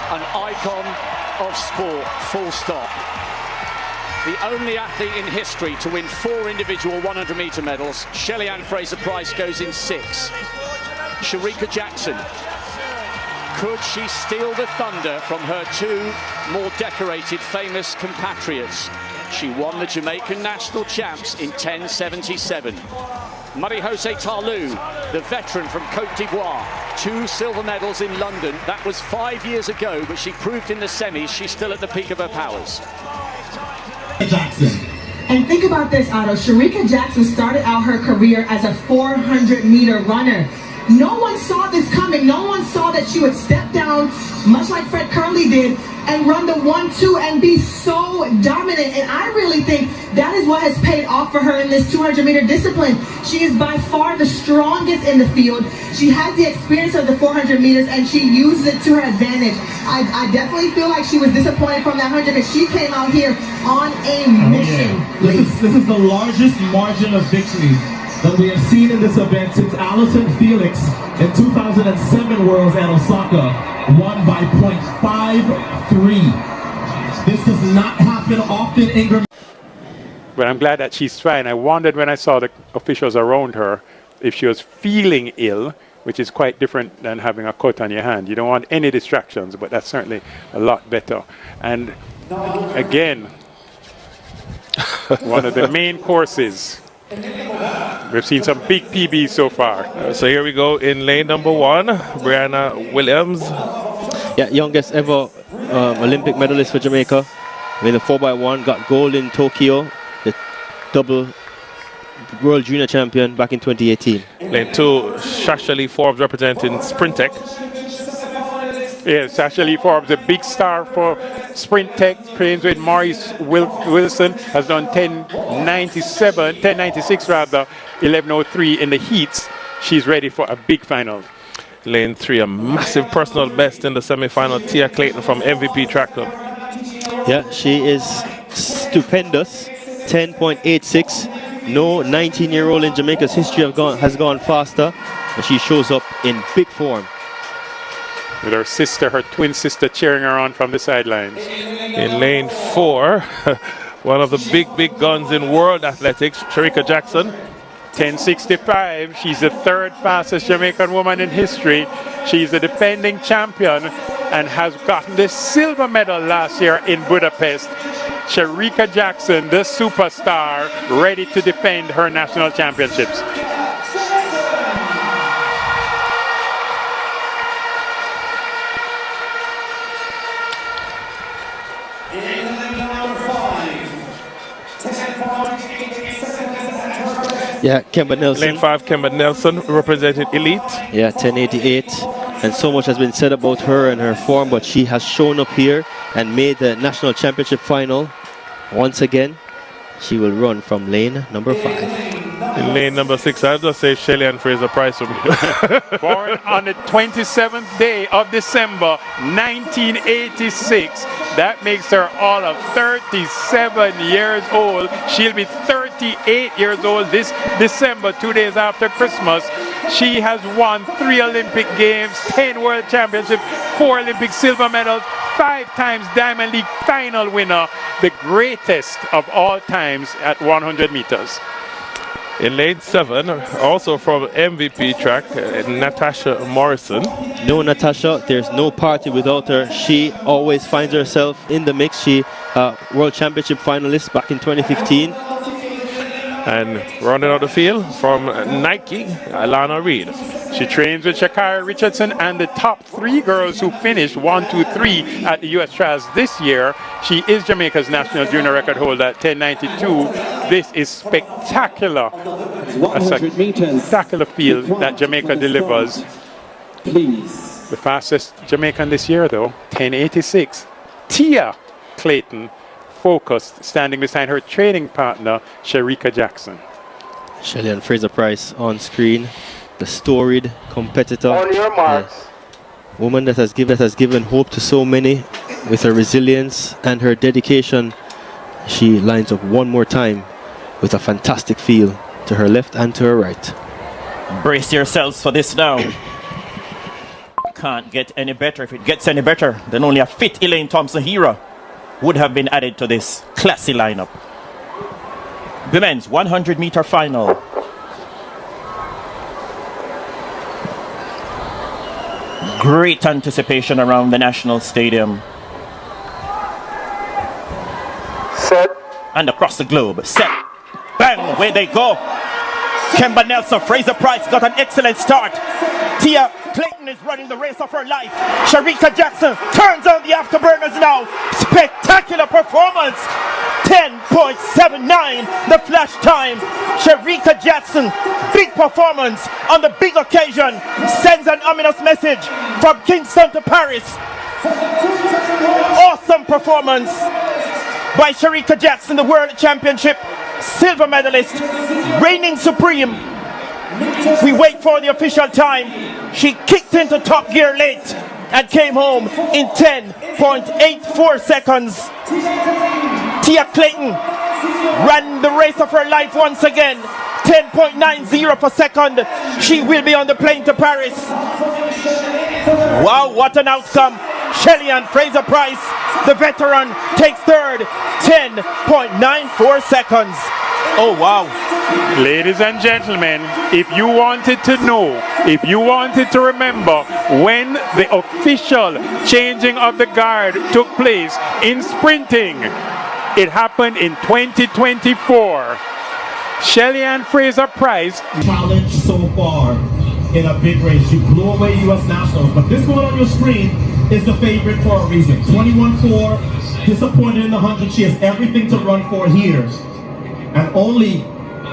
An icon of sport, full stop. The only athlete in history to win 4 individual 100-meter medals. Shelly-Ann Fraser-Pryce goes in 6. Shericka Jackson. Could she steal the thunder from her 2 more decorated, famous compatriots? She won the Jamaican national champs in 10:77. Marie-José Tarlou, the veteran from Côte d'Ivoire, 2 silver medals in London. That was 5 years ago, but she proved in the semis she's still at the peak of her powers. Jackson. And think about this, Otto. Shericka Jackson started out her career as a 400-meter runner. No one saw this coming. No one saw that she would step down, much like Fred Curley did, and run the 1-2 and be so dominant. And I really think that is what has paid off for her in this 200-meter discipline. She is by far the strongest in the field. She has the experience of the 400 meters, and she uses it to her advantage. I definitely feel like she was disappointed from that 100, and she came out here on a mission. This is the largest margin of victory that we have seen in this event since Allyson Felix in 2007 Worlds at Osaka won by .53. This does not happen often, Ingram. But I'm glad that she's trying. I wondered when I saw the officials around her if she was feeling ill, which is quite different than having a cut on your hand. You don't want any distractions, but that's certainly a lot better. And again, one of the main courses. We've seen some big PBs so far. So here we go in lane number 1, Brianna Williams. Yeah, youngest ever Olympic medalist for Jamaica. With the 4x1, got gold in Tokyo, the double world junior champion back in 2018. Lane 2, Sasha Lee Forbes representing Sprint Tech. Yeah, Sasha Lee Forbes, a big star for Sprint Tech, trains with Maurice Wilson, has done 10.96 rather, 11.03 in the heats. She's ready for a big final. Lane 3, a massive personal best in the semi-final, Tia Clayton from MVP Track Club. Yeah, she is stupendous, 10.86. No 19-year-old in Jamaica's history has gone faster, and she shows up in big form. With her sister, her twin sister, cheering her on from the sidelines. In lane 4, one of the big guns in world athletics, Shericka Jackson. 10:65. She's the 3rd fastest Jamaican woman in history. She's the defending champion and has gotten the silver medal last year in Budapest. Shericka Jackson, the superstar, ready to defend her national championships. Yeah, Kemba Nelson. Lane 5, Kemba Nelson representing Elite. Yeah, 10.88. And so much has been said about her and her form, but she has shown up here and made the national championship final. Once again, she will run from lane number 5. In lane number 6, I'll just say Shelly-Ann Fraser-Pryce for me. Born on the 27th day of December, 1986. That makes her all of 37 years old. She'll be 38 years old this December, 2 days after Christmas. She has won 3 Olympic Games, 10 World Championships, 4 Olympic silver medals, 5 times Diamond League final winner, the greatest of all times at 100 meters. In lane 7, also from MVP Track, Natasha Morrison. No, Natasha, there's no party without her. She always finds herself in the mix. She World Championship finalist back in 2015. And rounding out the field from Nike, Alana Reid. She trains with Shakira Richardson and the top 3 girls who finished 1, 2, 3 at the U.S. Trials this year. She is Jamaica's national junior record holder at 10.92. This is spectacular. A spectacular field that Jamaica delivers. Please. The fastest Jamaican this year, though, 10.86. Tia Clayton, focused, standing beside her training partner, Shericka Jackson. Shelly-Ann Fraser-Pryce on screen, the storied competitor. On your marks. Woman that has given hope to so many with her resilience and her dedication. She lines up one more time with a fantastic feel to her left and to her right. Brace yourselves for this now. can't get any better. If it gets any better, then only a fit Elaine Thompson-Herah would have been added to this classy lineup. Women's 100-meter final. Great anticipation around the National Stadium. Set. And across the globe. Set. Bang, away they go. Kemba Nelson, Fraser Price got an excellent start. Tia Clayton is running the race of her life. Shericka Jackson turns on the afterburners now. Spectacular performance. 10.79 the flash time. Shericka Jackson, big performance on the big occasion. Sends an ominous message from Kingston to Paris. Awesome performance by Shericka Jackson, the World Championship silver medalist, reigning supreme. We wait for the official time. She kicked into top gear late and came home in 10.84 seconds. Tia Clayton ran the race of her life once again. 10.90 per second. She will be on the plane to Paris. Wow, what an outcome. Shelly and Fraser Price, the veteran, takes third. 10.94 seconds. Oh, wow. Ladies and gentlemen, if you wanted to know, if you wanted to remember when the official changing of the guard took place in sprinting, it happened in 2024. Shelly and Fraser Price. Challenge so far in a big race. You blew away U.S. Nationals, but this one on your screen is the favorite for a reason. 21-4, disappointed in the 100. She has everything to run for here. And only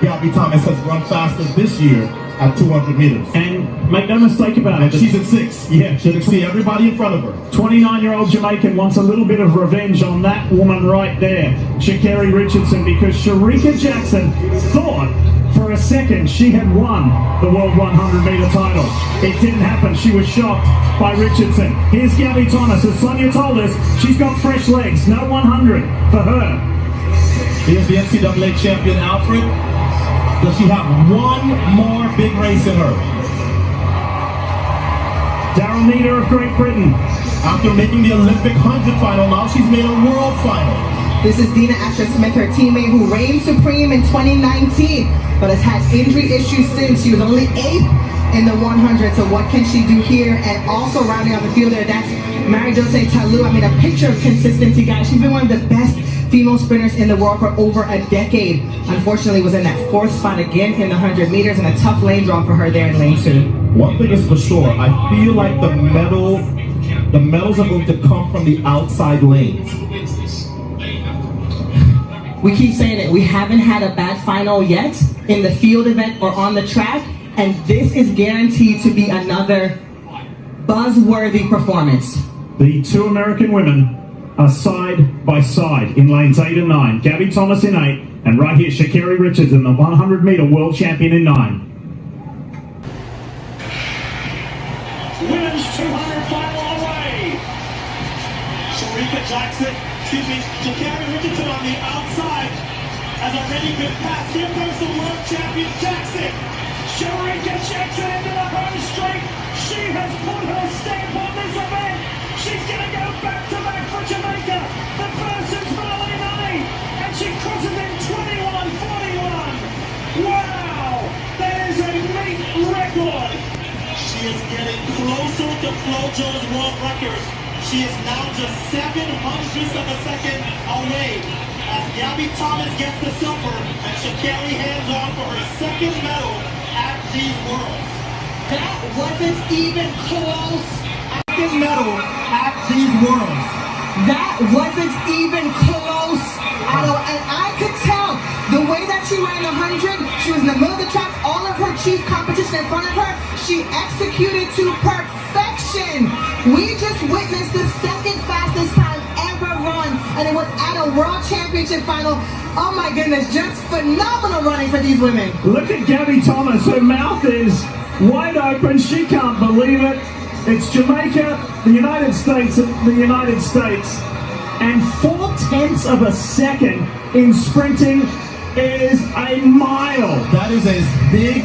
Gabby Thomas has run faster this year at 200 meters. And make no mistake about it. She's in 6. Yeah, she can see everybody in front of her. 29-year-old Jamaican wants a little bit of revenge on that woman right there, Sha'Carri Richardson, because Shericka Jackson thought for a second she had won the World 100-meter title. It didn't happen. She was shocked by Richardson. Here's Gabby Thomas. As Sonia told us, she's got fresh legs. No 100 for her. Here's the NCAA champion, Alfred. Does she have one more big race in her? Daryl Neater of Great Britain. After making the Olympic 100 final, now she's made a world final. This is Dina Asher-Smith, her teammate who reigned supreme in 2019, but has had injury issues since. She was only 8th in the 100, so what can she do here? And also rounding out the field there, that's Marie-José Talou. I mean, a picture of consistency, guys. She's been one of the best female sprinters in the world for over a decade. Unfortunately, was in that 4th spot again in the 100 meters, and a tough lane draw for her there in lane 2. One thing is for sure, I feel like the medals are going to come from the outside lanes. We keep saying it, we haven't had a bad final yet in the field event or on the track, and this is guaranteed to be another buzzworthy performance. The two American women are side by side in lanes 8 and 9. Gabby Thomas in 8, and right here Sha'Carri Richardson, the 100-meter world champion in 9. Women's 200 final away. Sha'Carri Richardson on the outside has already been passed. Here comes the world champion Jackson. Shericka Jackson into the home straight. She has put her stamp on this event. She's going to go back to back for Jamaica. The first since Marlene Abbey. And she crosses in 21:41. Wow! That is a meat record. She is getting closer to Flojo's world record. She is now just 7/100ths of a second away as Gabby Thomas gets the silver and Sha'Carri hands on for her second medal at these Worlds. That wasn't even close. Second medal at these Worlds. That wasn't even close at all. And I could tell the way that she ran 100, she was in the middle of the track, all of her chief competition in front of her, she executed to perfection. We just witnessed the second fastest time ever run, and it was at a world championship final. Oh my goodness, just phenomenal running for these women. Look at Gabby Thomas, her mouth is wide open, she can't believe it. It's Jamaica, the United States, and 4/10 of a second in sprinting is a mile. That is as big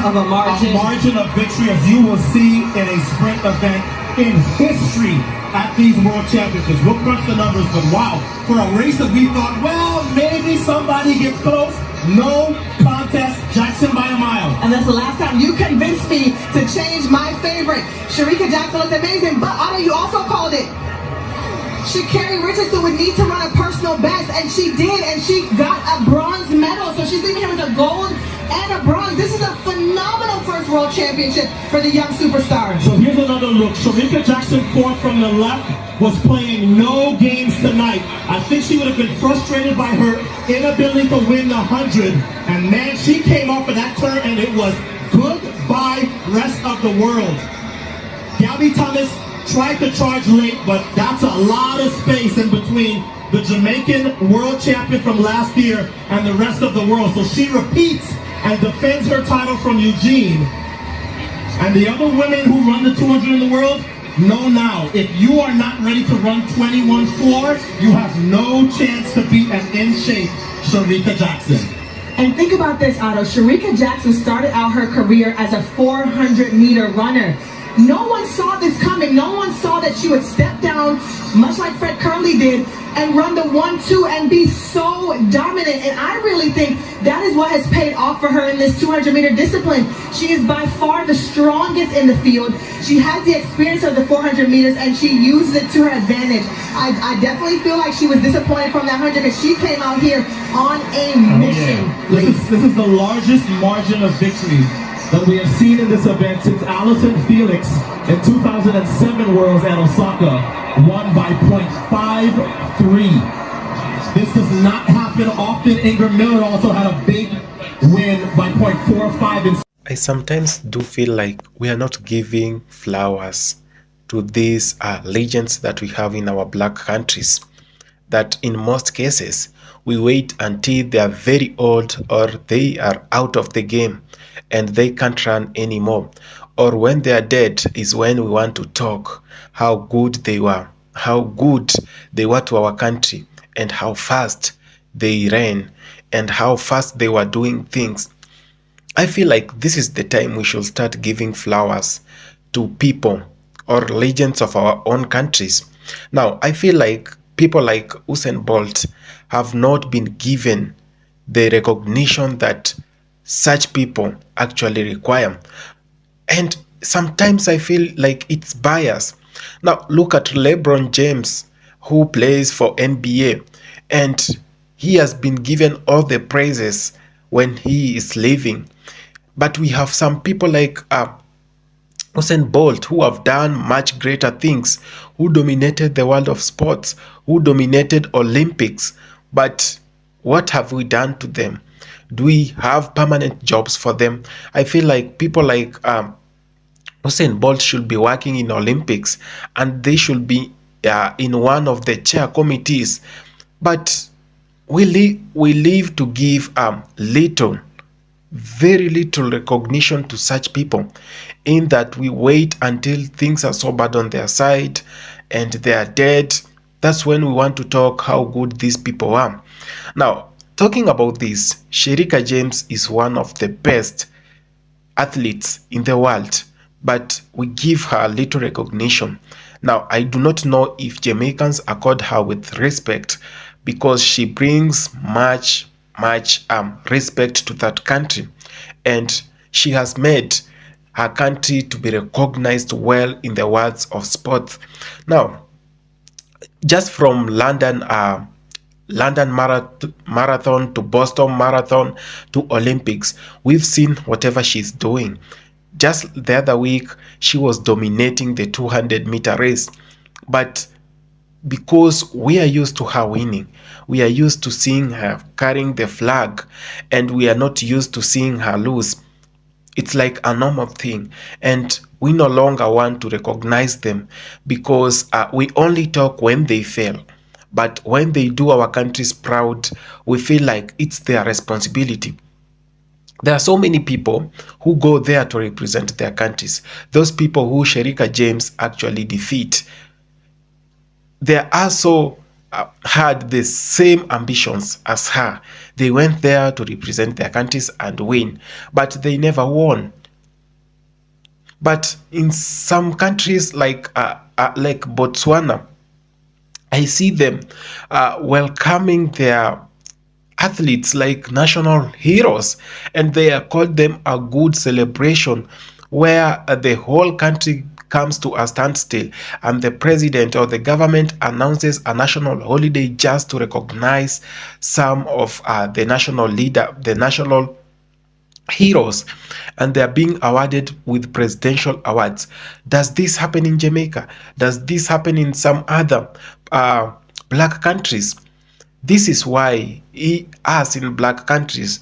of a margin. A margin of victory, as you will see in a sprint event in history at these World Championships. We'll crunch the numbers, but wow, for a race that we thought, well, maybe somebody gets close, no contest, Jackson by a mile. And that's the last time you convinced me to change my favorite. Shericka Jackson looked amazing, but Otto, you also called it. Kishane Richardson would need to run a personal best, and she did, and she got a bronze medal. So she's leaving here with a gold and a bronze. This is a phenomenal first World Championship for the young superstar. So here's another look. Shericka Jackson, fourth from the left, was playing no games tonight. I think she would have been frustrated by her inability to win the 100. And man, she came off of that turn, and it was goodbye rest of the world. Gabby Thomas tried to charge late, but that's a lot of space in between the Jamaican world champion from last year and the rest of the world. So she repeats and defends her title from Eugene. And the other women who run the 200 in the world, know now, if you are not ready to run 21.4, you have no chance to beat an in-shape Shericka Jackson. And think about this, Otto. Shericka Jackson started out her career as a 400-meter runner. No one saw this coming. No one saw that she would step down, much like Fred Curley did, and run the 1-2 and be so dominant. And I really think that is what has paid off for her in this 200-meter discipline. She is by far the strongest in the field. She has the experience of the 400 meters, and she uses it to her advantage. I definitely feel like she was disappointed from that 100, because she came out here on a mission. This is the largest margin of victory that we have seen in this event since Allison Felix in 2007 Worlds at Osaka won by .53. This does not happen often. Ingram Miller also had a big win by .45. I sometimes do feel like we are not giving flowers to these legends that we have in our black countries. That in most cases, we wait until they are very old or they are out of the game and they can't run anymore. Or when they are dead is when we want to talk how good they were, how good they were to our country, and how fast they ran and how fast they were doing things. I feel like this is the time we should start giving flowers to people or legends of our own countries. Now, I feel like people like Usain Bolt have not been given the recognition that such people actually require. And sometimes I feel like it's bias. Now, look at LeBron James, who plays for NBA, and he has been given all the praises when he is leaving. But we have some people like Usain Bolt who have done much greater things, who dominated the world of sports, who dominated Olympics. But what have we done to them? Do we have permanent jobs for them? I feel like people like Usain Bolt should be working in Olympics, and they should be in one of the chair committees. But we live to give very little recognition to such people, in that we wait until things are so bad on their side and they are dead. That's when we want to talk how good these people are. Now, talking about this, Shericka James is one of the best athletes in the world, but we give her little recognition. Now, I do not know if Jamaicans accord her with respect, because she brings much respect to that country, and she has made her country to be recognized well in the world of sports. Now, just from London Marathon to Boston Marathon to Olympics, we've seen whatever she's doing. Just the other week, she was dominating the 200-meter race, but because we are used to her winning, we are used to seeing her carrying the flag, and we are not used to seeing her lose. It's like a normal thing, and we no longer want to recognize them, because we only talk when they fail. But when they do our countries proud, we feel like it's their responsibility. There are so many people who go there to represent their countries, those people who Shericka James actually defeat. There are so had the same ambitions as her. They went there to represent their countries and win, but they never won. But in some countries like Botswana, I see them welcoming their athletes like national heroes, and they called them a good celebration where the whole country comes to a standstill and the president or the government announces a national holiday just to recognize some of the national heroes, and they are being awarded with presidential awards. Does this happen in Jamaica? Does this happen in some other black countries? This is why us in black countries,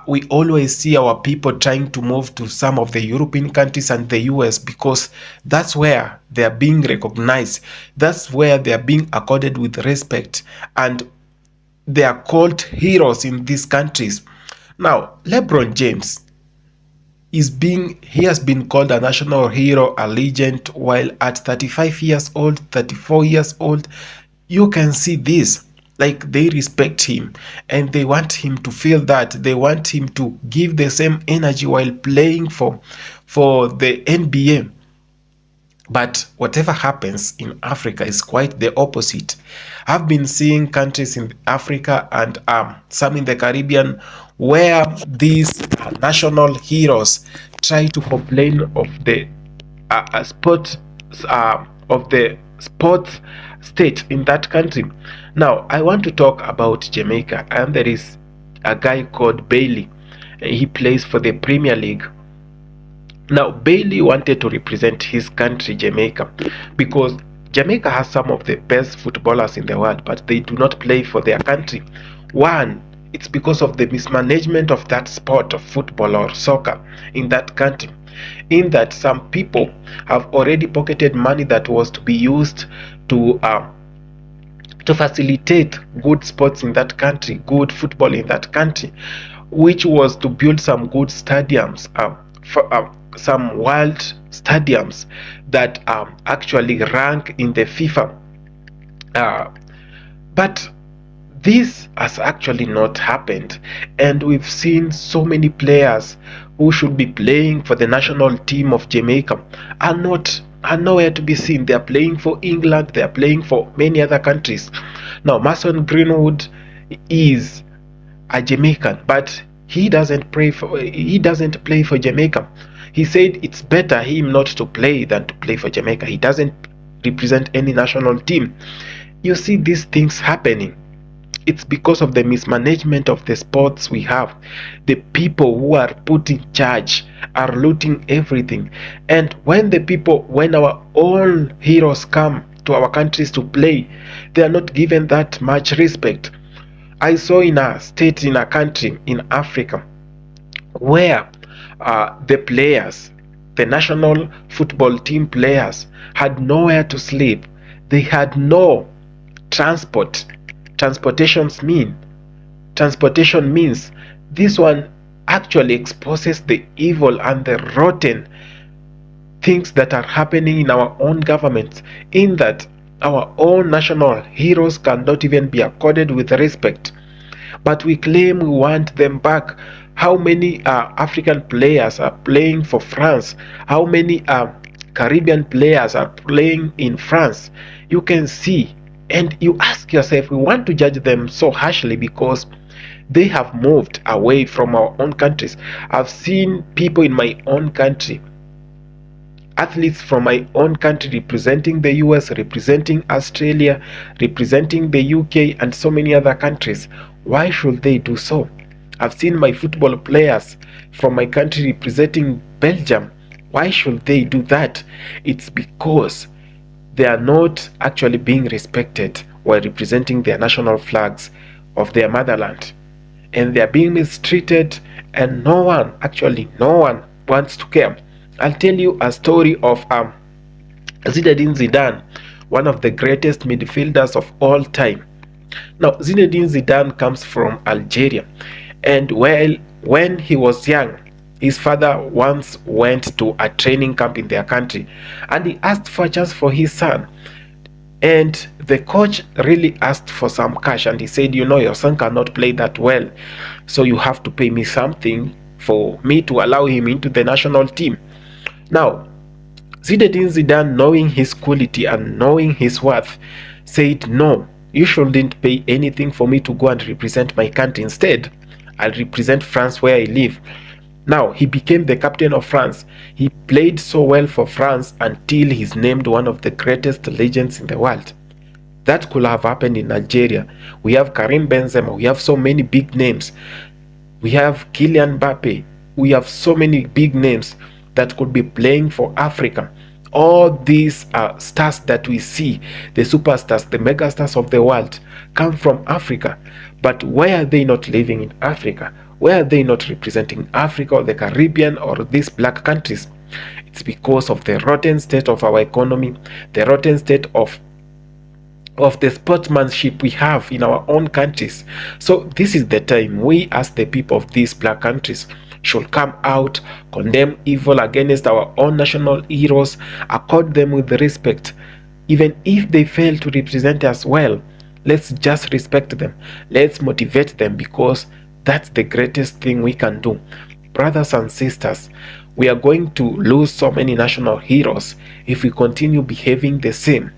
we always see our people trying to move to some of the European countries and the US, because that's where they are being recognized. That's where they are being accorded with respect, and they are called heroes in these countries. Now, LeBron James he has been called a national hero, a legend, while at 35 years old, 34 years old, you can see this. Like, they respect him and they want him to feel that. They want him to give the same energy while playing for the NBA. But whatever happens in Africa is quite the opposite. I've been seeing countries in Africa and some in the Caribbean where these national heroes try to complain of the sports state in that country. Now, I want to talk about Jamaica, and there is a guy called Bailey. He plays for the Premier League. Now, Bailey wanted to represent his country, Jamaica, because Jamaica has some of the best footballers in the world, but they do not play for their country. One, it's because of the mismanagement of that sport of football or soccer in that country, in that some people have already pocketed money that was to be used to facilitate good sports in that country, good football in that country, which was to build some good stadiums, some world stadiums that actually rank in the FIFA. But this has actually not happened, and we've seen so many players who should be playing for the national team of Jamaica are nowhere to be seen. They are playing for England, they are playing for many other countries. Now, Mason Greenwood is a Jamaican, but he doesn't play for Jamaica. He said it's better him not to play than to play for Jamaica. He doesn't represent any national team. You see these things happening. It's because of the mismanagement of the sports we have. The people who are put in charge are looting everything. And when our own heroes come to our countries to play, they are not given that much respect. I saw in a state, in a country in Africa, where the players, the national football team players, had nowhere to sleep. They had no transport. Transportation means this one actually exposes the evil and the rotten things that are happening in our own governments, in that our own national heroes cannot even be accorded with respect, but we claim we want them back. How many African players are playing for France? How many Caribbean players are playing in France? You can see, and you ask yourself, we want to judge them so harshly because they have moved away from our own countries. I've seen people in my own country, athletes from my own country, representing the US, representing Australia, representing the UK, and so many other countries. Why should they do so? I've seen my football players from my country representing Belgium. Why should they do that? It's because they are not actually being respected while representing their national flags of their motherland, and they are being mistreated, and no one wants to care. I'll tell you a story of Zinedine Zidane, one of the greatest midfielders of all time. Now, Zinedine Zidane comes from Algeria, and when he was young, his father once went to a training camp in their country, and he asked for a chance for his son. And the coach really asked for some cash, and he said, you know, your son cannot play that well, so you have to pay me something for me to allow him into the national team. Now, Zinedine Zidane, knowing his quality and knowing his worth, said, no, you shouldn't pay anything for me to go and represent my country. Instead, I'll represent France where I live. Now, he became the captain of France. He played so well for France until he's named one of the greatest legends in the world. That could have happened in Nigeria. We have Karim Benzema. We have so many big names. We have Kylian Mbappe. We have so many big names that could be playing for Africa. All these stars that we see, the superstars, the megastars of the world, come from Africa. But why are they not living in Africa? Why are they not representing Africa or the Caribbean or these black countries? It's because of the rotten state of our economy, the rotten state of the sportsmanship we have in our own countries. So this is the time we as the people of these black countries should come out, condemn evil against our own national heroes, accord them with respect. Even if they fail to represent us well, let's just respect them. Let's motivate them, because that's the greatest thing we can do. Brothers and sisters, we are going to lose so many national heroes if we continue behaving the same.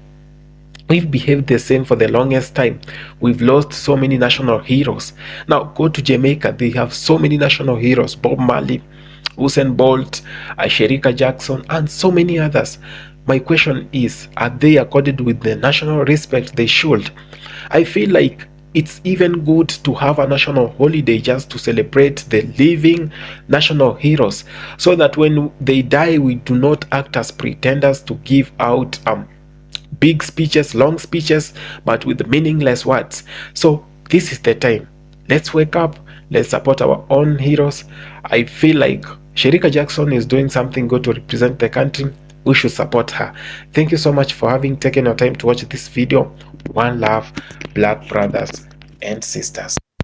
We've behaved the same for the longest time. We've lost so many national heroes. Now go to Jamaica, they have so many national heroes. Bob Marley, Usain Bolt, Shericka Jackson, and so many others. My question is, are they accorded with the national respect they should? I feel like it's even good to have a national holiday just to celebrate the living national heroes, so that when they die, we do not act as pretenders to give out big speeches, long speeches, but with meaningless words. So this is the time. Let's wake up. Let's support our own heroes. I feel like Shericka Jackson is doing something good to represent the country. We should support her. Thank you so much for having taken your time to watch this video. One love, black brothers and sisters.